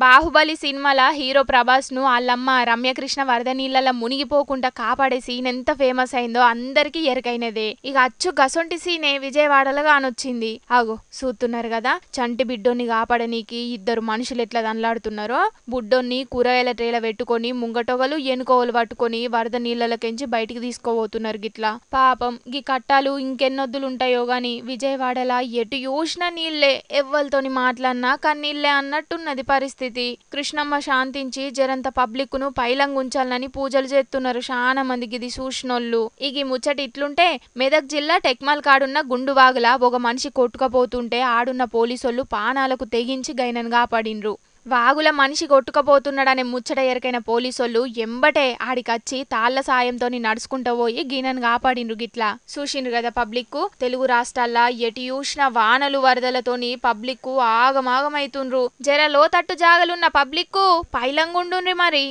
బాహుబలి సినిమాల హీరో ప్రభాస్ ను వాళ్ళమ్మ రమ్యకృష్ణ వరద నీళ్ళలో మునిగిపోకుండా కాపాడే సీన్ ఎంత ఫేమస్ అయిందో అందరికీ ఎరకైనదే. ఇక అచ్చు గసొంటి సీనే విజయవాడలో కానొచ్చింది. ఆగో చూస్తున్నారు కదా, చంటి బిడ్డోన్ని కాపాడనీకి ఇద్దరు మనుషులు ఎట్లా దన్లాడుతున్నారో. బుడ్డోన్ని కూరగాయల ట్రేల పెట్టుకొని ముంగటొగలు ఎనుకోవలు పట్టుకొని వరద నీళ్ళకెంచి బయటికి తీసుకోబోతున్నారు గిట్లా. పాపం గీ కట్టాలు ఇంకెన్నొద్దులుంటాయో గాని విజయవాడలా ఎటు చూసినా నీళ్లే, ఎవ్వలతోని మాట్లాడినా కన్నీళ్లే అన్నట్టున్నది పరిస్థితి. కృష్ణమ్మ శాంతించి జరంత పబ్లిక్ ను పైలంగుంచాలని పూజలు చేస్తున్నారు చాలా మంది. గిది చూసినోళ్ళు. ఇగి ముచ్చట ఇట్లుంటే మెదక్ జిల్లా టెక్మాల్ కాడున్న గుండువాగులా ఒక మనిషి కొట్టుకపోతుంటే ఆడున్న పోలీసోళ్లు పానాలకు తెగించి గైనను కాపాడిండ్రు. వాగుల మనిషి కొట్టుకపోతున్నాడనే ముచ్చట ఎరకైన పోలీసోళ్లు ఎంబటే ఆడికచ్చి తాళ్ల సాయంతోని నడుచుకుంటూ పోయి గీనను కాపాడిండ్రు. గిట్లా చూసిండ్రు కదా పబ్లిక్. తెలుగు రాష్ట్రాల్లో ఎటు చూసిన వానలు వరదలతోని పబ్లిక్ ఆగమాగమైతుండ్రు. జర లోతట్టు జాగలున్న పబ్లిక్ పైలంగుండుండ్రి మరి.